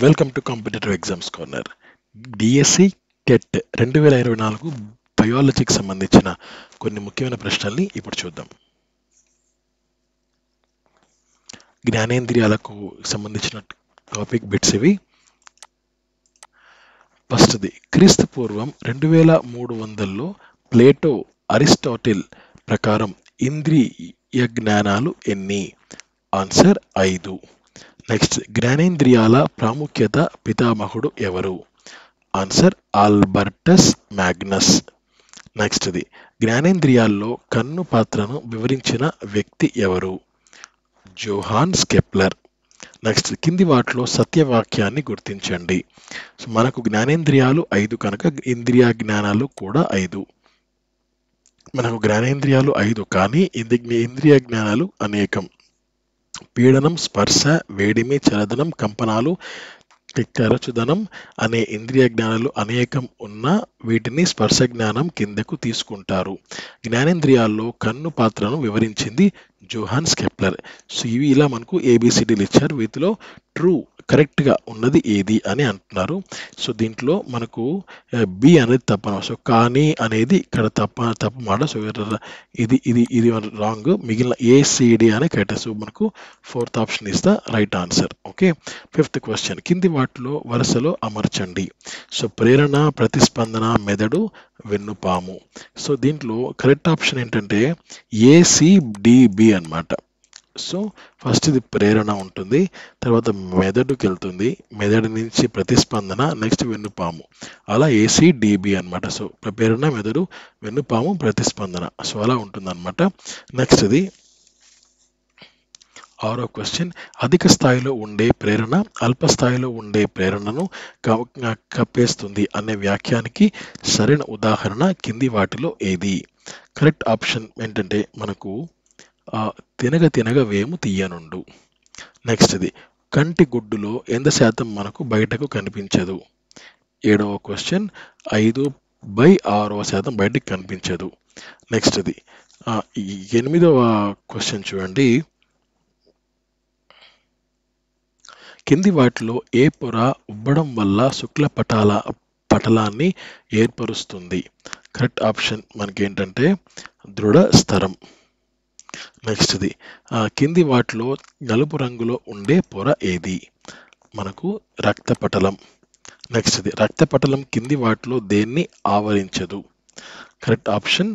Welcome to competitive exams corner. DSC TET 2024 బయాలజీకి సంబంధించిన కొన్ని ముఖ్యమైన ప్రశ్నల్ని ఇప్పుడు చూద్దాం. జ్ఞానేంద్రియాలకు సంబంధించిన టాపిక్ బిట్స్ ఇవి. ఫస్ట్ది, క్రీస్తు పూర్వం 2300లో ప్లేటో, అరిస్టాటిల్ ప్రకారం ఇంద్రియ జ్ఞానాలు ఎన్ని? ఆన్సర్ 5. నెక్స్ట్, జ్ఞానేంద్రియాల ప్రాముఖ్యత పితామహుడు ఎవరు? Answer ఆల్బర్టస్ Magnus. నెక్స్ట్ది, జ్ఞానేంద్రియాల్లో కన్ను పాత్రను వివరించిన వ్యక్తి ఎవరు? జోహాన్స్ కెప్లర్. నెక్స్ట్, కింది వాటిలో సత్యవాక్యాన్ని గుర్తించండి. సో మనకు జ్ఞానేంద్రియాలు 5 కనుక ఇంద్రియ జ్ఞానాలు కూడా 5. మనకు జ్ఞానేంద్రియాలు 5 కానీ ఇంద్రియ జ్ఞానాలు అనేకం. పీడనం, స్పర్శ, వేడిమి, చలదనం, కంపనాలు, తరచుదనం అనే ఇంద్రియ జ్ఞానాలు అనేకం ఉన్న వీటిని స్పర్శ జ్ఞానం కిందకు తీసుకుంటారు. జ్ఞానేంద్రియాల్లో కన్ను పాత్రను వివరించింది జోహాన్స్ కెప్లర్. సో ఇవి ఇలా మనకు ఏబిసిడీలు ఇచ్చారు. వీటిలో ట్రూ కరెక్ట్గా ఉన్నది ఏది అని అంటున్నారు. సో దీంట్లో మనకు బి అనేది తప్పన. సో కానీ అనేది ఇక్కడ తప్పు మాట. సో ఇది ఇది ఇది రాంగ్. మిగిలిన ఏసిడి అనే కరెక్ట్. సో మనకు 4th option is the right answer. Okay. 5th question, కింది వాటిలో వరుసలో అమర్చండి. సో ప్రేరణ, ప్రతిస్పందన, మెదడు, వెన్నుపాము. సో దీంట్లో కరెక్ట్ ఆప్షన్ ఏంటంటే ఏసిడిబి అన్నమాట. సో ఫస్ట్ ఇది ప్రేరణ ఉంటుంది, తర్వాత మెదడుకి వెళ్తుంది, మెదడు నుంచి ప్రతిస్పందన, నెక్స్ట్ వెన్నుపాము, అలా ఏసిడిబి అనమాట. సో ప్రేరణ, మెదడు, వెన్నుపాము, ప్రతిస్పందన. సో అలా ఉంటుంది అనమాట. నెక్స్ట్ ఇది 6వ క్వశ్చన్, అధిక స్థాయిలో ఉండే ప్రేరణ అల్ప స్థాయిలో ఉండే ప్రేరణను కప్పేస్తుంది అనే వ్యాఖ్యానికి సరైన ఉదాహరణ కింది వాటిలో ఏది? కరెక్ట్ ఆప్షన్ ఏంటంటే మనకు తినగ తినగ వేము తీయనుండు. నెక్స్ట్ ఇది, కంటి గుడ్డులో ఎంత శాతం మనకు బయటకు కనిపించదు? 7వ క్వశ్చన్, 5/6% బయటకు కనిపించదు. నెక్స్ట్ ఇది 8వ క్వశ్చన్ చూడండి, కింది వాటిలో ఏ పొర ఉబ్బడం వల్ల శుక్ల పటలాన్ని ఏర్పరుస్తుంది? కరెక్ట్ ఆప్షన్ మనకి ఏంటంటే దృఢ స్థరం. నెక్స్ట్ ఇది, కింది వాటిలో నలుపు రంగులో ఉండే పొర ఏది? మనకు రక్తపటలం. నెక్స్ట్ ఇది, రక్తపటలం కింది వాటిలో దేన్ని ఆవరించదు? కరెక్ట్ ఆప్షన్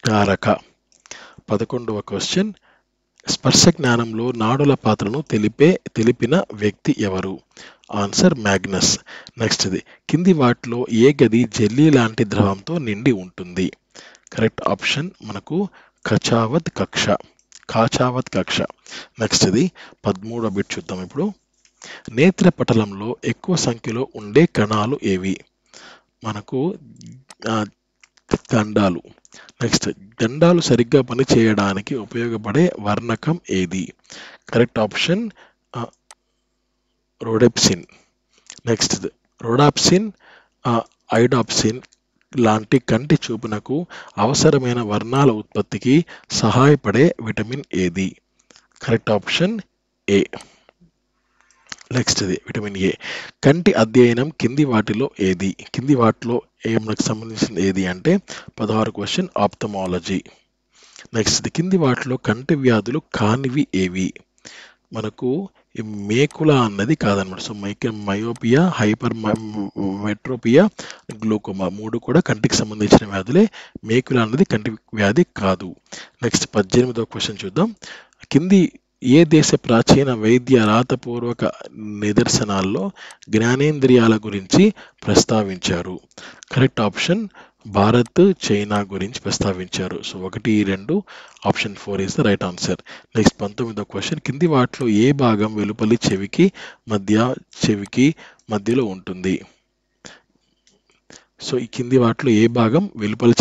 నారక. 11వ క్వశ్చన్, స్పర్శ జ్ఞానంలో నాడుల పాత్రను తెలిపిన వ్యక్తి ఎవరు? Answer Magnus. నెక్స్ట్ ఇది, కింది వాటిలో ఏ గది జెల్లీ లాంటి ద్రవంతో నిండి ఉంటుంది? కరెక్ట్ ఆప్షన్ మనకు కాచావత్ కక్ష. నెక్స్ట్ ఇది 13వ బిట్ చూద్దాం ఇప్పుడు. నేత్రపటలంలో ఎక్కువ సంఖ్యలో ఉండే కణాలు ఏవి? మనకు దండాలు. నెక్స్ట్, దండాలు సరిగ్గా పనిచేయడానికి ఉపయోగపడే వర్ణకం ఏది? Correct option rhodopsin. Next, rhodopsin, iodopsin లాంటి కంటి చూపునకు అవసరమైన వర్ణాల ఉత్పత్తికి సహాయపడే విటమిన్ ఏది? Correct option A. నెక్స్ట్ ఇది విటమిన్ ఏ. కంటి అధ్యయనం కింది వాటిలో మనకు సంబంధించిన ఏది అంటే 16వ క్వశ్చన్, ఆప్థమాలజీ. నెక్స్ట్ ఇది, కింది వాటిలో కంటి వ్యాధులు కానివి ఏవి? మనకు మేకులా అన్నది కాదనమాట. సో మయోపియా, హైపర్ మెట్రోపియా, గ్లూకోమా 3 కూడా కంటికి సంబంధించిన వ్యాధులే. మేకులా అన్నది కంటి వ్యాధి కాదు. నెక్స్ట్ 18వ క్వశ్చన్ చూద్దాం. కింది ఏ దేశ ప్రాచీన వైద్య రాతపూర్వక నిదర్శనాల్లో జ్ఞానేంద్రియాల గురించి ప్రస్తావించారు? కరెక్ట్ ఆప్షన్ భారత్, చైనా గురించి ప్రస్తావించారు. So 1, 2, option 4 is the right answer. Next 19వ క్వశ్చన్, కింది వాటిలో ఏ భాగం వెలుపలి చెవికి మధ్యలో ఉంటుంది? సో ఈ కింది వాటిలో ఏ భాగం వెలుపలి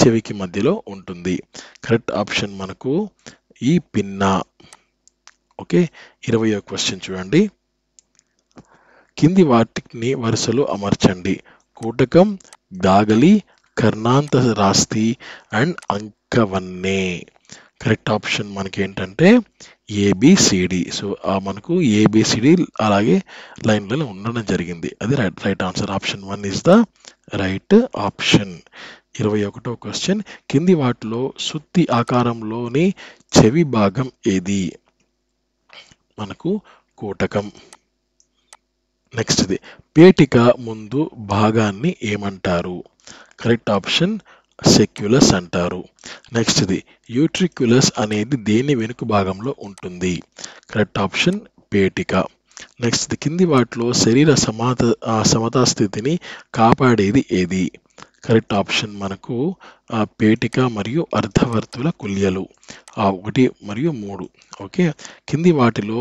చెవికి మధ్యలో ఉంటుంది? కరెక్ట్ ఆప్షన్ మనకు ఈ పిన్నా. ఓకే. 20వ క్వశ్చన్ చూడండి, కింది వాటిని వరుసలో అమర్చండి. కూటకం, గాగలి, కర్ణాంతరాస్తి అండ్ అంకవన్నే. కరెక్ట్ ఆప్షన్ మనకి ఏంటంటే ఏబిసిడి. సో మనకు ఏబిసిడి అలాగే లైన్లలో ఉండడం జరిగింది. అది right answer. Option 1 is the right option. 21వ క్వశ్చన్, కింది వాటిలో సుత్తి ఆకారంలోని చెవి భాగం ఏది? మనకు కోటకం. నెక్స్ట్ ఇది పేటిక ముందు భాగాన్ని ఏమంటారు? కరెక్ట్ ఆప్షన్ సెక్యులస్ అంటారు. నెక్స్ట్ ఇది యూట్రిక్యులస్ అనేది దేని వెనుక భాగంలో ఉంటుంది? Correct option పేటిక. నెక్స్ట్ ఇది కింది వాటిలో శరీర సమతా స్థితిని కాపాడేది ఏది? కరెక్ట్ ఆప్షన్ మనకు పేటిక మరియు అర్ధవర్తుల కుల్యలు 1 మరియు 3. ఓకే, కింది వాటిలో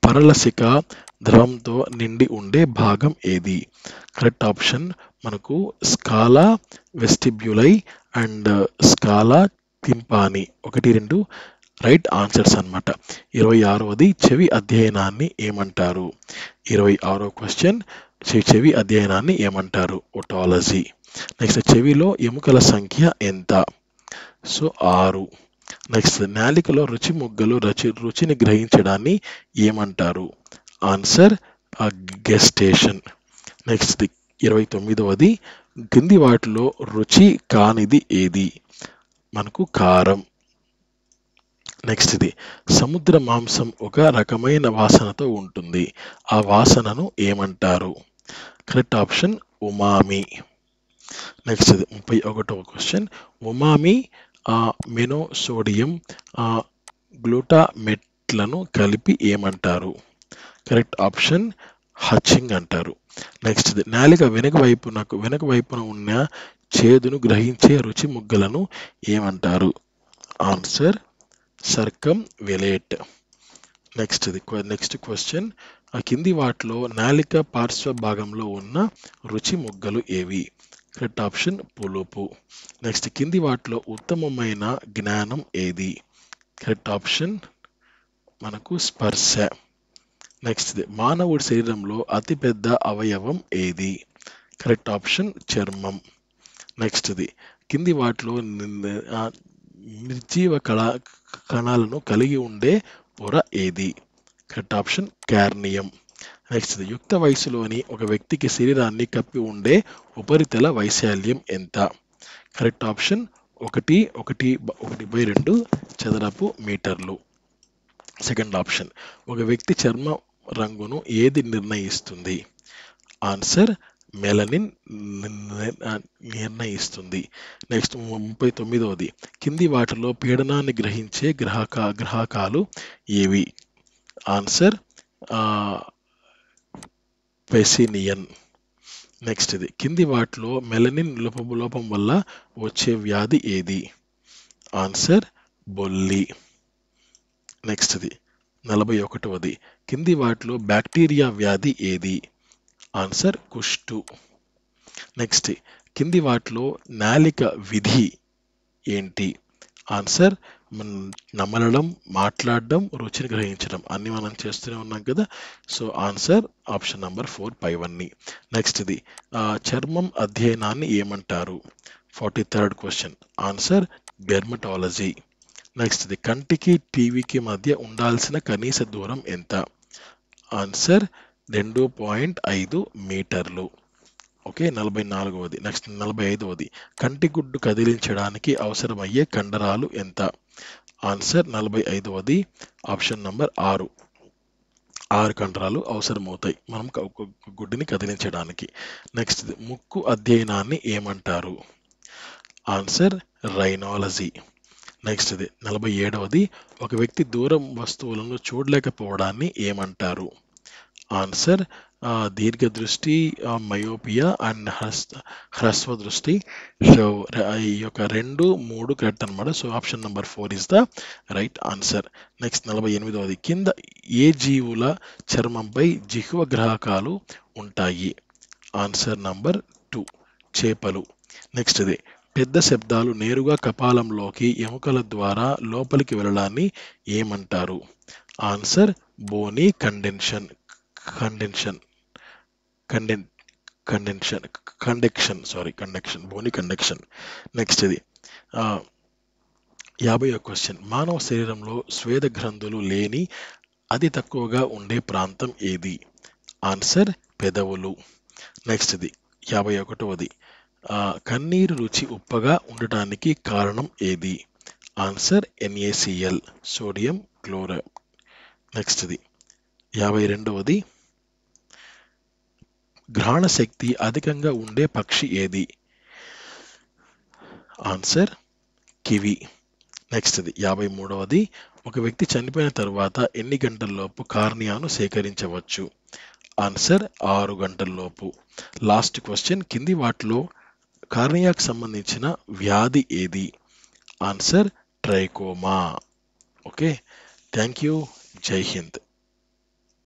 పరలసిక ద్రవంతో నిండి ఉండే భాగం ఏది? కరెక్ట్ ఆప్షన్ మనకు scala vestibuli and scala tympani. 1, 2 right answers అన్నమాట. 26వది చెవి అధ్యయనాన్ని ఏమంటారు? 26వ క్వశ్చన్, చెవి అధ్యయనాన్ని ఏమంటారు? ఒటాలజీ. నెక్స్ట్ చెవిలో ఎముకల సంఖ్య ఎంత? సో 6. నెక్స్ట్ నాలికలో రుచి మొగ్గలు రుచిని గ్రహించడాన్ని ఏమంటారు? Answer gestation. నెక్స్ట్ 29వది కింది వాటిలో రుచి కానిది ఏది? మనకు కారం. నెక్స్ట్ ఇది సముద్ర మాంసం ఒక రకమైన వాసనతో ఉంటుంది. ఆ వాసనను ఏమంటారు? Correct option umami. నెక్స్ట్ ఇది 31వ క్వశ్చన్, ఉమామి మెనోసోడియం గ్లూటామేట్లను కలిపి ఏమంటారు? కరెక్ట్ ఆప్షన్ హచింగ్ అంటారు. నెక్స్ట్ ఇది నాలిక వెనుక వైపున ఉన్న చేదును గ్రహించే రుచి ముగ్గలను ఏమంటారు? ఆన్సర్ సర్కం వెలేట్. నెక్స్ట్ క్వశ్చన్, కింది వాటిలో నాలిక పార్శ్వ భాగంలో ఉన్న రుచి ముగ్గలు ఏవి? కరెక్ట్ ఆప్షన్ పులుపు. నెక్స్ట్ కింది వాటిలో ఉత్తమమైన జ్ఞానం ఏది? కరెక్ట్ ఆప్షన్ మనకు స్పర్శ. నెక్స్ట్ మానవుడి శరీరంలో అతిపెద్ద అవయవం ఏది? కరెక్ట్ ఆప్షన్ చర్మం. నెక్స్ట్ కింది వాటిలో నిర్జీవ కణాలను కలిగి ఉండే పొర ఏది? Correct option corneum. నెక్స్ట్ యుక్త వయసులోని ఒక వ్యక్తికి శరీరాన్ని కప్పి ఉండే ఉపరితల వైశాల్యం ఎంత? కరెక్ట్ ఆప్షన్ 1/2 చదరపు మీటర్లు. సెకండ్ ఆప్షన్, ఒక వ్యక్తి చర్మ రంగును ఏది నిర్ణయిస్తుంది? ఆన్సర్ మెలనిన్ నిర్ణయిస్తుంది. నెక్స్ట్ 39వది కింది వాటిలో పీడనాన్ని గ్రహించే గ్రాహకాలు ఏవి? ఆన్సర్ పెసినియన్. నెక్స్ట్ కింది వాటిలో మెలనిన్ లోపం వల్ల వచ్చే వ్యాధి ఏది? ఆన్సర్ బొల్లి. నెక్స్ట్ 41వది కింది వాటిలో బ్యాక్టీరియా వ్యాధి ఏది? ఆన్సర్ కుష్టు. నెక్స్ట్ కింది వాటిలో నాలిక విధి ఏంటి? ఆన్సర్ నమలడం, మాట్లాడడం, రుచిని గ్రహించడం అన్ని మనం చేస్తూనే ఉన్నాం కదా. సో ఆన్సర్ ఆప్షన్ నంబర్ 4 పైవన్నీ. నెక్స్ట్ చర్మం అధ్యయనాన్ని ఏమంటారు? 43rd question, answer dermatology. Next కంటికి టీవీకి మధ్య ఉండాల్సిన కనీస దూరం ఎంత? ఆన్సర్ 2.5 మీటర్లు. ఓకే, 44వది. నెక్స్ట్ 45వది కంటి గుడ్డు కదిలించడానికి అవసరమయ్యే కండరాలు ఎంత? Answer 45వది option number 6. 6 కండరాలు అవసరమవుతాయి మనం గుడ్డుని కదిలించడానికి. నెక్స్ట్ ముక్కు అధ్యయనాన్ని ఏమంటారు? Answer rhinology. నెక్స్ట్ 47వది ఒక వ్యక్తి దూరం వస్తువులను చూడలేకపోవడాన్ని ఏమంటారు? ఆన్సర్ దీర్ఘదృష్టి, మయోపియా అండ్ హ్రస్వ దృష్టి. సో ఈ యొక్క 2, 3 కరెక్ట్ అనమాట. So option number 4 is the right answer. Next 48వది కింద ఏ జీవుల చర్మంపై జిహ్వ గ్రాహకాలు ఉంటాయి? ఆన్సర్ నంబర్ 2 చేపలు. నెక్స్ట్ పెద్ద శబ్దాలు నేరుగా కపాలంలోకి ఎముకల ద్వారా లోపలికి వెళ్ళడాన్ని ఏమంటారు? Answer bony conduction. Bony conduction. Next 50వ క్వశ్చన్, మానవ శరీరంలో స్వేద గ్రంథులు లేని అతి తక్కువగా ఉండే ప్రాంతం ఏది? ఆన్సర్ పెదవులు. నెక్స్ట్ది 51వది, కన్నీరు రుచి ఉప్పగా ఉండటానికి కారణం ఏది? Answer NaCl, sodium chloride. నెక్స్ట్ది 52వది, గ్రహణ శక్తి అధికంగా ఉండే పక్షి ఏది? Answer kiwi. నెక్స్ట్ది 53వది, ఒక వ్యక్తి చనిపోయిన తర్వాత ఎన్ని గంటల్లోపు కార్నియాను సేకరించవచ్చు? ఆన్సర్ 6 గంటల్లోపు. లాస్ట్ క్వశ్చన్, కింది వాటిలో కార్నియాకు సంబంధించిన వ్యాధి ఏది? Answer trachoma. Okay, thank you. జై హింద్.